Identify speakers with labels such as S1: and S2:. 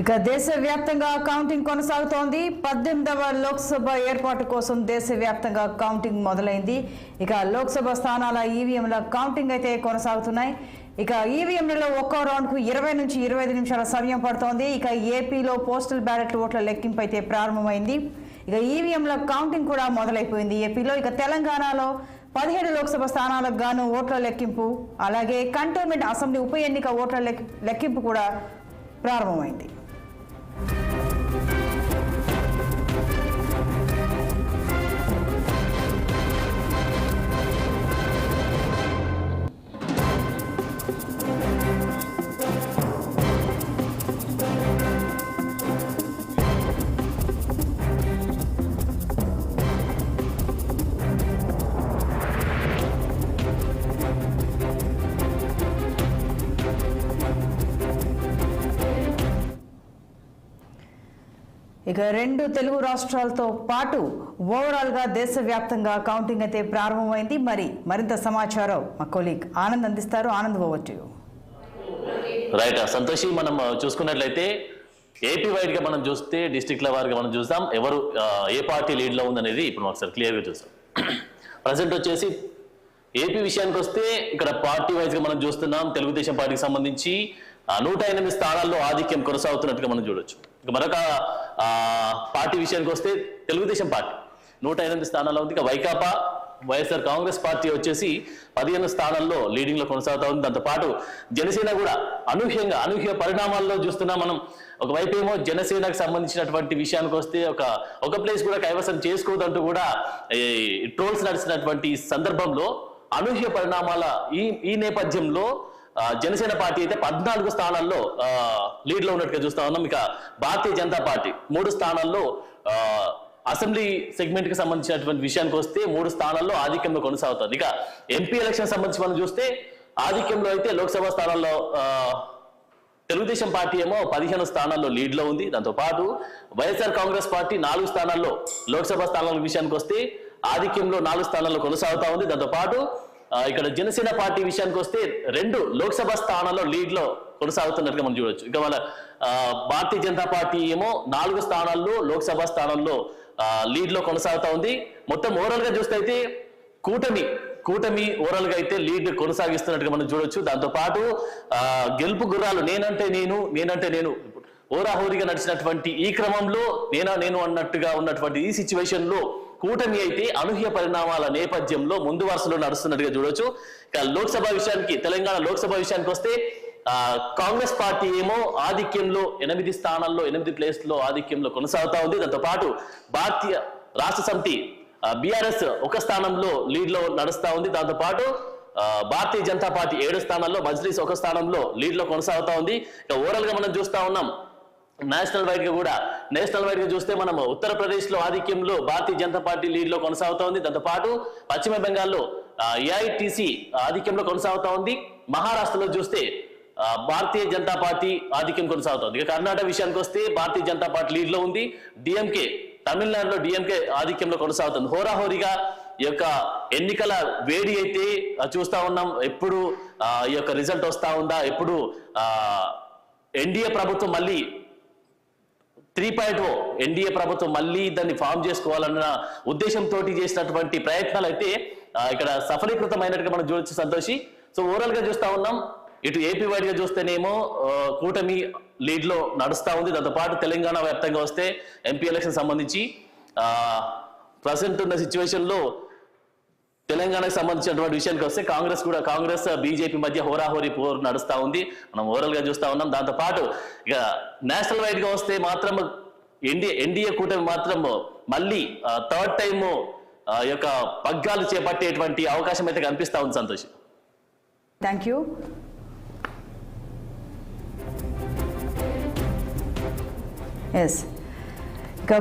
S1: ఇక దేశవ్యాప్తంగా కౌంటింగ్ కొనసాగుతోంది. 18వ లోక్సభ ఏర్పాటు కోసం దేశవ్యాప్తంగా కౌంటింగ్ మొదలైంది. ఇక లోక్సభ స్థానాల ఈవీఎంల కౌంటింగ్ అయితే కొనసాగుతున్నాయి. ఇక ఈవీఎంలలో ఒక్కో రౌండ్కు 20 నుంచి 25 నిమిషాల సమయం పడుతోంది. ఇక ఏపీలో పోస్టల్ బ్యాలెట్ ఓట్ల లెక్కింపు అయితే ప్రారంభమైంది. ఇక ఈవీఎంల కౌంటింగ్ కూడా మొదలైపోయింది ఏపీలో. ఇక తెలంగాణలో 17 లోక్సభ స్థానాలకు గాను ఓట్ల లెక్కింపు, అలాగే కంటోన్మెంట్ అసెంబ్లీ ఉప ఎన్నిక ఓట్ల లెక్కింపు కూడా ప్రారంభమైంది. ఇక 2 తెలుగు రాష్ట్రాలతో పాటు ఓవరాల్గా దేశవ్యాప్తంగా కౌంటింగ్ అయితే ప్రారంభమైంది. మరింత సమాచారం మా కొలీగ్ ఆనంద్ అందిస్తారు. Anand, over to you.
S2: Right Santoshi, మనం చూసుకున్నట్లయితే ఏపీ వైడ్ గా మనం చూస్తే డిస్ట్రిక్ట్ల వారిగా మనం చూస్తాం ఎవరు ఏ పార్టీ లీడ్ లో ఉందనేది ఇప్పుడు ఒకసారి క్లియర్ గా చూస్తాం. ప్రజెంట్ వచ్చేసి ఏపీ విషయానికి వస్తే ఇక్కడ పార్టీ వైజ్ గా మనం చూస్తున్నాం. తెలుగుదేశం పార్టీకి సంబంధించి 108 స్థానాల్లో ఆధిక్యం కొనసాగుతున్నట్టుగా మనం చూడొచ్చు. ఇక మరొక పార్టీ విషయానికి వస్తే తెలుగుదేశం పార్టీ 108 స్థానాల్లో ఉంది. ఇక వైకాపా వైఎస్ఆర్ కాంగ్రెస్ పార్టీ వచ్చేసి 15 స్థానాల్లో లీడింగ్ లో కొనసాగుతా ఉంది. దాంతో పాటు జనసేన కూడా అనూహ్య పరిణామాల్లో చూస్తున్నాం మనం. ఒకవైపు ఏమో జనసేనకు సంబంధించినటువంటి విషయానికి వస్తే ఒక ప్లేస్ కూడా కైవసం చేసుకోవద్దంటూ కూడా ట్రోల్స్ నడిచినటువంటి సందర్భంలో అనూహ్య పరిణామాల ఈ నేపథ్యంలో జనసేన పార్టీ అయితే 14 స్థానాల్లో లీడ్ లో ఉన్నట్టుగా చూస్తా ఉన్నాం. ఇక భారతీయ జనతా పార్టీ 3 స్థానాల్లో అసెంబ్లీ సెగ్మెంట్ కి సంబంధించినటువంటి విషయానికి వస్తే 3 స్థానాల్లో ఆధిక్యంలో కొనసాగుతుంది. ఇక ఎంపీ ఎలక్షన్ సంబంధించి మనం చూస్తే ఆధిక్యంలో అయితే లోక్సభ స్థానాల్లో తెలుగుదేశం పార్టీ ఏమో 15 స్థానాల్లో లీడ్ లో ఉంది. దాంతో పాటు వైఎస్ఆర్ కాంగ్రెస్ పార్టీ 4 స్థానాల్లో లోక్సభ స్థానాల విషయానికి వస్తే ఆధిక్యంలో 4 స్థానాల్లో కొనసాగుతా ఉంది. దాంతో పాటు ఇక్కడ జనసేన పార్టీ విషయానికి వస్తే 2 లోక్సభ స్థానాల్లో లీడ్ లో కొనసాగుతున్నట్టుగా మనం చూడొచ్చు. ఇక వాళ్ళ భారతీయ జనతా పార్టీ ఏమో 4 స్థానాల్లో లోక్సభ స్థానాల్లో లీడ్ లో కొనసాగుతా ఉంది. మొత్తం ఓవరాల్ గా చూస్తే అయితే కూటమి ఓవరాల్ గా అయితే లీడ్ కొనసాగిస్తున్నట్టుగా మనం చూడొచ్చు. దాంతో పాటు గెలుపు గుర్రాలు నేనంటే నేను ఓరాహోరీగా నడిచినటువంటి ఈ క్రమంలో నేను అన్నట్టుగా ఉన్నటువంటి ఈ సిచ్యువేషన్ లో కూటమి అయితే అనూహ్య పరిణామాల నేపథ్యంలో ముందు వరుసలో నడుస్తున్నట్టుగా చూడొచ్చు. ఇక లోక్సభ విషయానికి తెలంగాణ లోక్సభ విషయానికి వస్తే కాంగ్రెస్ పార్టీ ఏమో ఆధిక్యంలో 8 స్థానాల్లో 8 ప్లేస్లో ఆధిక్యంలో కొనసాగుతా ఉంది. దాంతో పాటు భారతీయ రాష్ట్ర సమితి బీఆర్ఎస్ 1 స్థానంలో లీడ్ లో నడుస్తా ఉంది. దాంతో పాటు భారతీయ జనతా పార్టీ 7 స్థానాల్లో, మజ్లిస్ 1 స్థానంలో లీడ్ లో కొనసాగుతా ఉంది. ఇక ఓవరాల్ గా మనం చూస్తా ఉన్నాం నేషనల్ వైడ్ గా చూస్తే మనం ఉత్తరప్రదేశ్ లో ఆధిక్యంలో భారతీయ జనతా పార్టీ లీడ్ లో కొనసాగుతా ఉంది. దాంతో పాటు పశ్చిమ బెంగాల్లో ఏఐటిసి ఆధిక్యంలో కొనసాగుతా ఉంది. మహారాష్ట్రలో చూస్తే భారతీయ జనతా పార్టీ ఆధిక్యం కొనసాగుతుంది. ఇక కర్ణాటక విషయానికి వస్తే భారతీయ జనతా పార్టీ లీడ్ లో ఉంది. డిఎంకే తమిళనాడులో డిఎంకే ఆధిక్యంలో కొనసాగుతుంది. హోరాహోరీగా ఈ యొక్క ఎన్నికల వేడి అయితే చూస్తా ఉన్నాం. ఎప్పుడు ఈ యొక్క రిజల్ట్ వస్తా ఉందా, ఎప్పుడు ఎన్డీఏ ప్రభుత్వం మళ్ళీ 3.0 ఎన్డీఏ ప్రభుత్వం మళ్ళీ దాన్ని ఫామ్ చేసుకోవాలన్న ఉద్దేశంతో చేసినటువంటి ప్రయత్నాలు అయితే ఇక్కడ సఫలీకృతమైనట్టుగా మనం చూడొచ్చు సంతోషి. సో ఓవరాల్ గా చూస్తా ఉన్నాం. ఇటు ఏపీ వైడ్ గా చూస్తేనేమో కూటమి లీడ్ లో నడుస్తా ఉంది. దాంతో పాటు తెలంగాణ వ్యాప్తంగా వస్తే ఎంపీ ఎలక్షన్ సంబంధించి ప్రజెంట్ ఉన్న సిచ్యువేషన్ లో తెలంగాణకు సంబంధించినటువంటి విషయానికి వస్తే కాంగ్రెస్ బీజేపీ మధ్య హోరాహోరీ పోరు నడుస్తా ఉంది. మనం ఓవరాల్ గా చూస్తా ఉన్నాం. దాంతో పాటు ఇక నేషనల్ వైడ్ గా వస్తే మాత్రం ఎన్డీఏ కూటమి మాత్రం మళ్ళీ 3rd టైం యొక్క పగ్గాలు చేపట్టేటువంటి అవకాశం అయితే కనిపిస్తా ఉంది సంతోష్.
S1: Thank you. ఇక